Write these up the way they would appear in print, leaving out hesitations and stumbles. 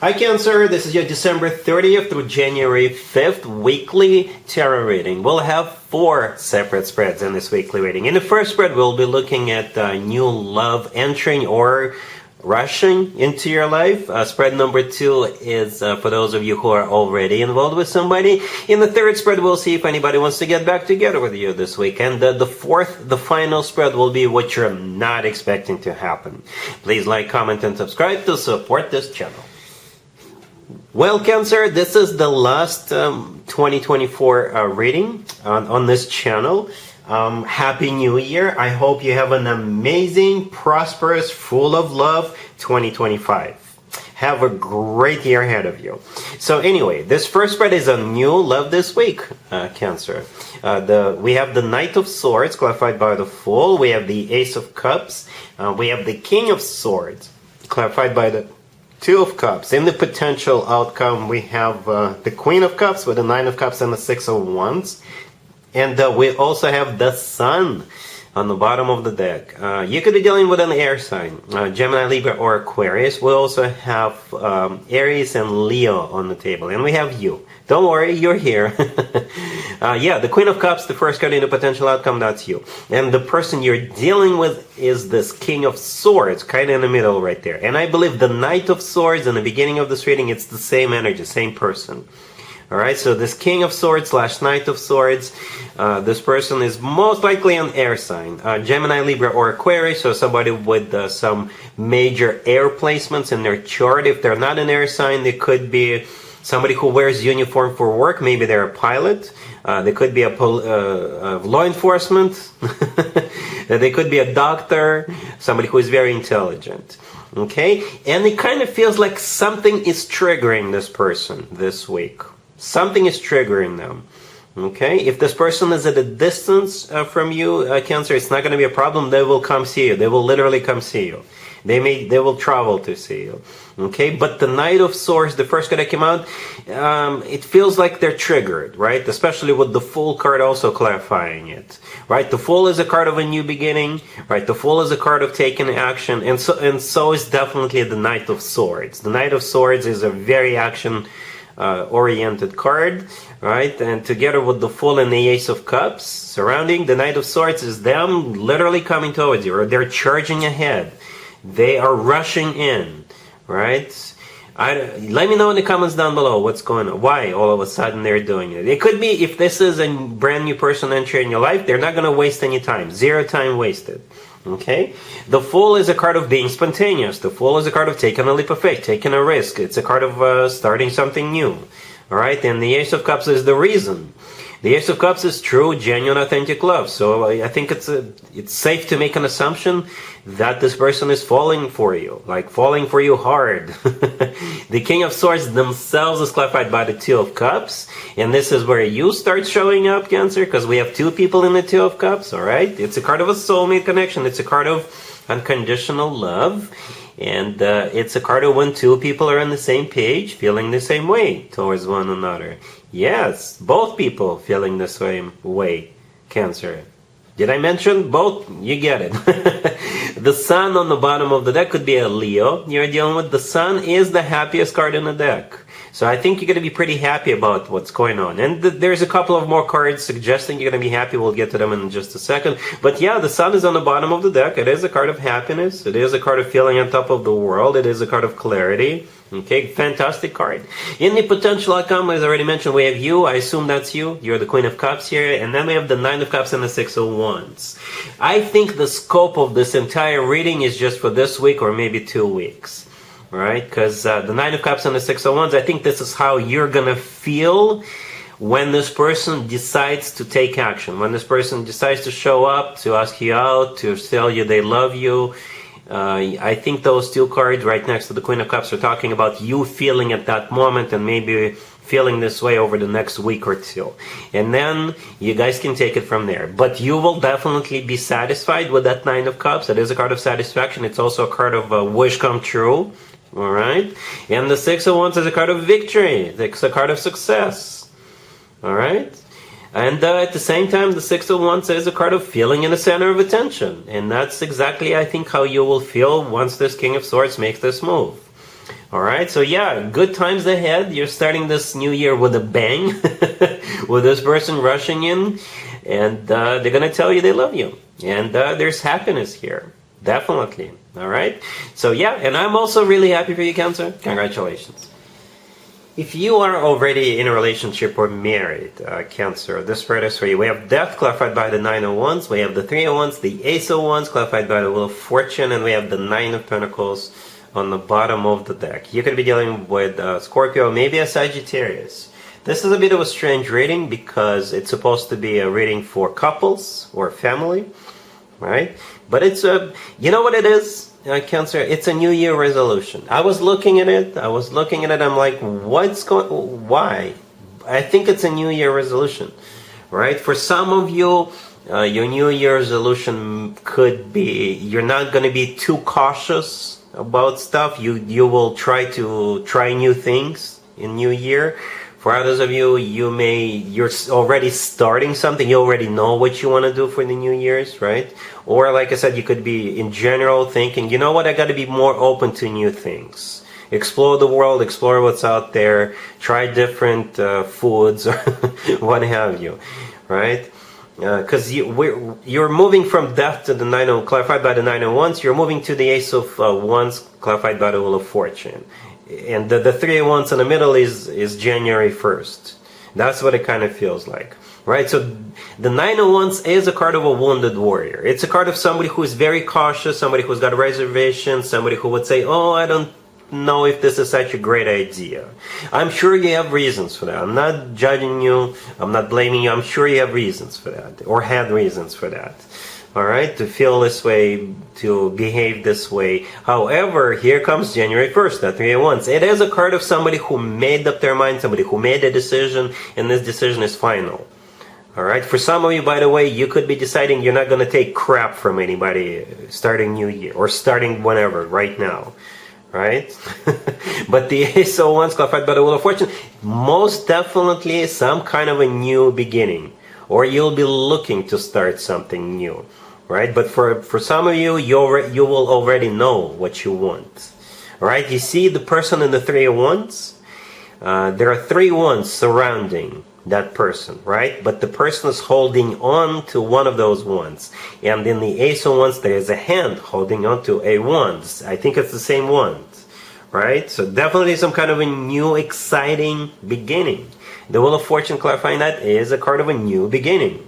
Hi Cancer, this is your December 30th through January 5th weekly tarot reading. We'll have 4 separate spreads in this weekly reading. In the first spread, we'll be looking at new love entering or rushing into your life. Spread number 2 is for those of you who are already involved with somebody. In the third spread, we'll see if anybody wants to get back together with you this week. And the fourth, the final spread, will be what you're not expecting to happen. Please like, comment, and subscribe to support this channel. Well, Cancer, this is the last 2024 reading on this channel. Happy New Year. I hope you have an amazing, prosperous, full of love 2025. Have a great year ahead of you. So anyway, this first spread is a new love this week, Cancer. We have the Knight of Swords, clarified by the Fool. We have the Ace of Cups. We have the King of Swords, clarified by the Two of Cups. In the potential outcome, we have the Queen of Cups with the Nine of Cups and the Six of Wands. And we also have the Sun on the bottom of the deck. You could be dealing with an air sign, Gemini, Libra, or Aquarius. We also have Aries and Leo on the table. And we have you. Don't worry, you're here. Yeah, the Queen of Cups, the first card in the potential outcome, that's you. And the person you're dealing with is this King of Swords, kind of in the middle right there. And I believe the Knight of Swords, in the beginning of this reading, it's the same energy, same person. Alright, so this King of Swords / Knight of Swords, this person is most likely an air sign. Gemini, Libra, or Aquarius, so somebody with some major air placements in their chart. If they're not an air sign, they could be somebody who wears uniform for work. Maybe they're a pilot. They could be a law enforcement. They could be a doctor. Somebody who is very intelligent. Okay? And it kind of feels like something is triggering this person this week. Something is triggering them. Okay? If this person is at a distance from you, Cancer, it's not going to be a problem. They will come see you. They will literally come see you. They will travel to see you. Okay, but the Knight of Swords, the first card that came out, it feels like they're triggered, right? Especially with the Fool card also clarifying it, right? The Fool is a card of a new beginning, right? The Fool is a card of taking action, and so is definitely the Knight of Swords. The Knight of Swords is a very action oriented card, right? And together with the Fool and the Ace of Cups surrounding the Knight of Swords is them literally coming towards you, or they're charging ahead. They are rushing in, right? Let me know in the comments down below what's going on. Why all of a sudden they're doing it. It could be, if this is a brand new person entering your life, they're not going to waste any time. 0 time wasted. Okay? The Fool is a card of being spontaneous. The Fool is a card of taking a leap of faith, taking a risk. It's a card of starting something new. Alright? And the Ace of Cups is the reason. The Ace of Cups is true, genuine, authentic love. So I think it's safe to make an assumption that this person is falling for you, like falling for you hard. The King of Swords themselves is clarified by the Two of Cups, and this is where you start showing up, Cancer, because we have 2 people in the Two of Cups. All right, it's a card of a soulmate connection. It's a card of unconditional love. And it's a card of when 2 people are on the same page, feeling the same way towards one another. Yes, both people feeling the same way, Cancer. Did I mention both? You get it. The Sun on the bottom of the deck could be a Leo you're dealing with. The Sun is the happiest card in the deck. So I think you're going to be pretty happy about what's going on. And there's a couple of more cards suggesting you're going to be happy. We'll get to them in just a second. But yeah, the Sun is on the bottom of the deck. It is a card of happiness. It is a card of feeling on top of the world. It is a card of clarity. Okay, fantastic card. In the potential outcome, as I already mentioned, we have you. I assume that's you. You're the Queen of Cups here. And then we have the Nine of Cups and the Six of Wands. I think the scope of this entire reading is just for this week or maybe 2 weeks. Right? Because the Nine of Cups and the Six of Wands, I think this is how you're going to feel when this person decides to take action. When this person decides to show up, to ask you out, to tell you they love you. I think those 2 cards right next to the Queen of Cups are talking about you feeling at that moment and maybe feeling this way over the next week or 2. And then you guys can take it from there. But you will definitely be satisfied with that Nine of Cups. It is a card of satisfaction. It's also a card of a wish come true. Alright? And the Six of Wands is a card of victory. It's a card of success. Alright? And at the same time, the Six of Wands is a card of feeling in the center of attention. And that's exactly, I think, how you will feel once this King of Swords makes this move. All right, so yeah, good times ahead. You're starting this new year with a bang, with this person rushing in, and they're gonna tell you they love you, and there's happiness here, definitely. All right, so yeah, and I'm also really happy for you, Cancer. Congratulations. If you are already in a relationship or married, Cancer, this spread is for you. We have Death clarified by the Nine of Wands. We have the Three of Wands, the Ace of Wands clarified by the Wheel of Fortune, and we have the Nine of Pentacles on the bottom of the deck. You could be dealing with Scorpio, maybe a Sagittarius. This is a bit of a strange reading because it's supposed to be a reading for couples or family, right? But it's a, you know what it is? Cancer, it's a New Year resolution. I was looking at it. I'm like, why? I think it's a New Year resolution, right? For some of you, your New Year resolution could be, you're not going to be too cautious about stuff. You will try new things in New Year. For others of you, you're already starting something. You already know what you want to do for the New Year's, right? Or like I said, you could be in general thinking, you know what, I got to be more open to new things. Explore the world, explore what's out there, try different foods, or what have you, right? Because you're moving from Death to the Nine of, clarified by the Nine of Wands. You're moving to the Ace of Wands, clarified by the Wheel of Fortune. And the Three of Wands in the middle is January 1st. That's what it kind of feels like, right? So the Nine of Wands is a card of a wounded warrior. It's a card of somebody who is very cautious, somebody who's got a reservation, somebody who would say, oh, I don't know if this is such a great idea. I'm sure you have reasons for that. I'm not judging you. I'm not blaming you. I'm sure you have reasons for that, or had reasons for that. All right, to feel this way, to behave this way. However, here comes January 1st, that Three of Wands. It is a card of somebody who made up their mind, somebody who made a decision, and this decision is final. All right, for some of you, by the way, you could be deciding you're not going to take crap from anybody starting New Year, or starting whenever, right now. Right? But the Ace of Wands, clarified by the Wheel of Fortune, most definitely some kind of a new beginning. Or you'll be looking to start something new. Right? But for some of you, you will already know what you want. Right? You see the person in the Three of Wands? There are three wands surrounding that person, right? But the person is holding on to one of those wands. And in the Ace of Wands, there is a hand holding on to a wand. I think it's the same wand, right? So definitely some kind of a new, exciting beginning. The Wheel of Fortune, clarifying that, is a card of a new beginning.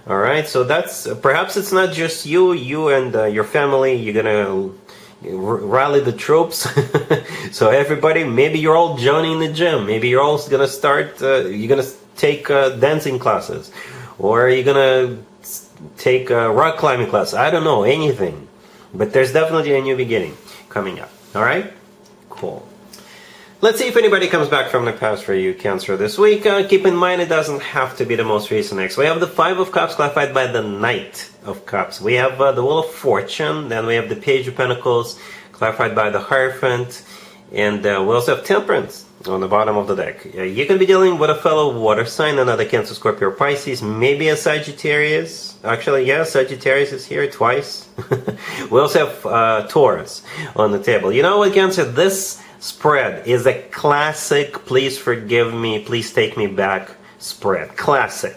All right, so that's, perhaps it's not just you and your family, you're gonna rally the troops. So everybody, maybe you're all joining the gym, maybe you're all gonna start, you're gonna take dancing classes, or you're gonna take rock climbing class. I don't know, anything, but there's definitely a new beginning coming up. All right, cool. Let's see if anybody comes back from the past for you, Cancer, this week. Keep in mind, it doesn't have to be the most recent ex. We have the Five of Cups clarified by the Knight of Cups. We have the Wheel of Fortune. Then we have the Page of Pentacles clarified by the Hierophant. And we also have Temperance on the bottom of the deck. You can be dealing with a fellow water sign, another Cancer, Scorpio, or Pisces, maybe a Sagittarius. Actually, yeah, Sagittarius is here twice. We also have Taurus on the table. You know what, Cancer? This spread is a classic please forgive me, please take me back spread. Classic.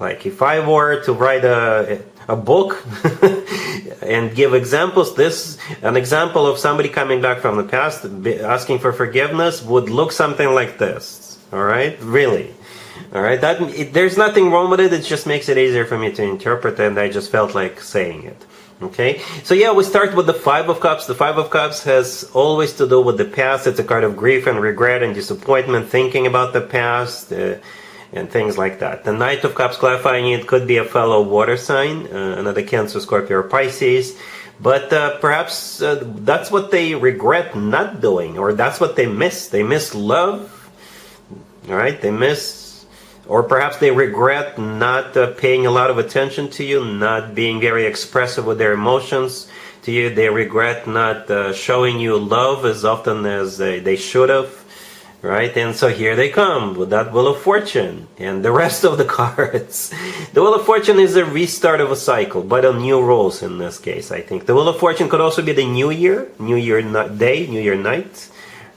Like if I were to write a book and give examples, an example of somebody coming back from the past asking for forgiveness would look something like this. All right, really. All right, there's nothing wrong with it. It just makes it easier for me to interpret, and I just felt like saying it. Okay, so yeah, we start with the Five of Cups. The Five of Cups has always to do with the past. It's a card of grief and regret and disappointment, thinking about the past and things like that. The Knight of Cups, clarifying it could be a fellow water sign, another Cancer, Scorpio, or Pisces. But perhaps that's what they regret not doing, or that's what they miss. They miss love, all right? They miss... Or perhaps they regret not paying a lot of attention to you, not being very expressive with their emotions to you. They regret not showing you love as often as they should have, right? And so here they come with that Wheel of Fortune and the rest of the cards. The Wheel of Fortune is a restart of a cycle, but on new rules in this case, I think. The Wheel of Fortune could also be the New Year day, New Year night,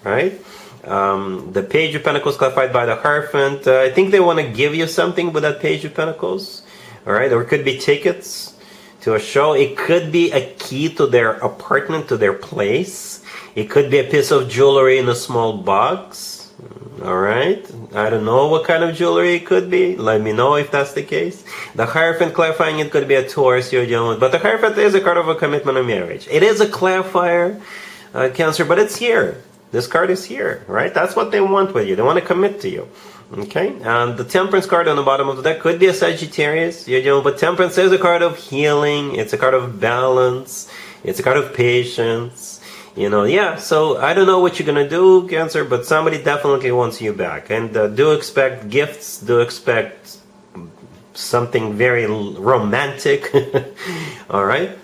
right? The Page of Pentacles clarified by the Hierophant. I think they want to give you something with that Page of Pentacles. All right, or it could be tickets to a show. It could be a key to their apartment, to their place. It could be a piece of jewelry in a small box. All right, I don't know what kind of jewelry it could be. Let me know if that's the case. The Hierophant clarifying it could be a Taurus you're dealing with. But the Hierophant is a card of a commitment of marriage. It is a clarifier, Cancer, but it's here. This card is here, right? That's what they want with you. They want to commit to you. Okay? And the Temperance card on the bottom of the deck could be a Sagittarius. But Temperance is a card of healing. It's a card of balance. It's a card of patience. Yeah. So I don't know what you're going to do, Cancer, but somebody definitely wants you back. And do expect gifts. Do expect something very romantic. All right?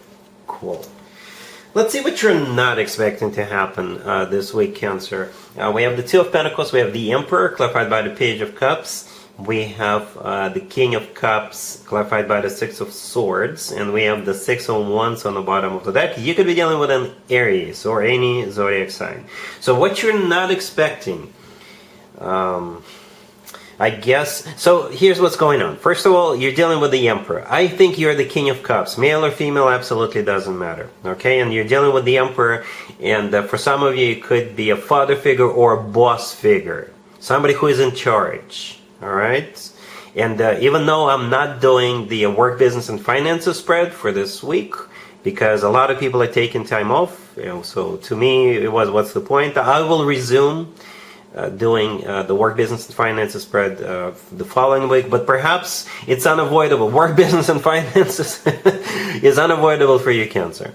Cool. Let's see what you're not expecting to happen this week, Cancer. We have the Two of Pentacles. We have the Emperor, clarified by the Page of Cups. We have the King of Cups, clarified by the Six of Swords. And we have the Six of Wands on the bottom of the deck. You could be dealing with an Aries or any zodiac sign. So what you're not expecting... I guess, so here's what's going on. First of all, you're dealing with the Emperor. I think you're the King of Cups. Male or female absolutely doesn't matter. Okay, and you're dealing with the Emperor, and for some of you, it could be a father figure or a boss figure. Somebody who is in charge. All right? And even though I'm not doing the work, business, and finances spread for this week, because a lot of people are taking time off, so to me, it was, what's the point? I will resume doing the work, business, and finances spread the following week, but perhaps it's unavoidable. Work, business, and finances is unavoidable for you, Cancer.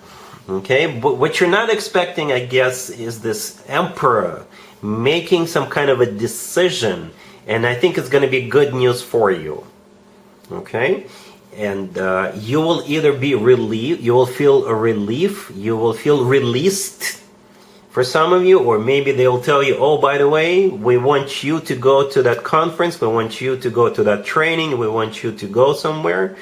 Okay, but what you're not expecting, I guess, is this Emperor making some kind of a decision, and I think it's going to be good news for you. Okay, and you will either be relieved, you will feel a relief, you will feel released. For some of you, or maybe they'll tell you, oh, by the way, we want you to go to that conference, we want you to go to that training, we want you to go somewhere,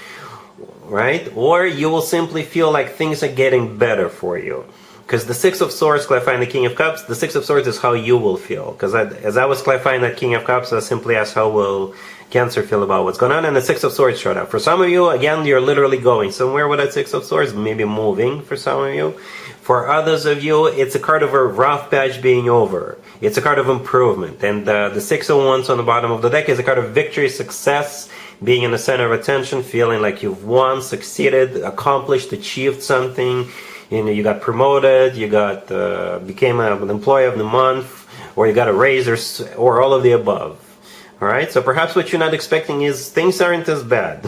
right? Or you will simply feel like things are getting better for you. Because the Six of Swords clarifying the King of Cups, the Six of Swords is how you will feel. Because as I was clarifying that King of Cups, I simply asked how will Cancer feel about what's going on, and the Six of Swords showed up. For some of you, again, you're literally going somewhere with that Six of Swords, maybe moving for some of you. For others of you, it's a card of a rough patch being over. It's a card of improvement. And the Six of Wands on the bottom of the deck is a card of victory, success, being in the center of attention, feeling like you've won, succeeded, accomplished, achieved something. You got promoted, you got became an employee of the month, or you got a raise, or all of the above. All right, so perhaps what you're not expecting is things aren't as bad.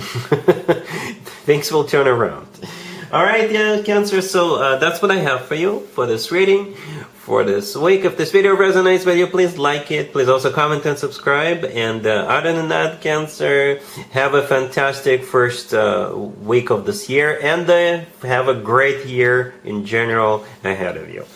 Things will turn around. All right, yeah, Cancer, so that's what I have for you for this reading, for this week. If this video resonates with you, please like it. Please also comment and subscribe. And other than that, Cancer, have a fantastic first week of this year, and have a great year in general ahead of you.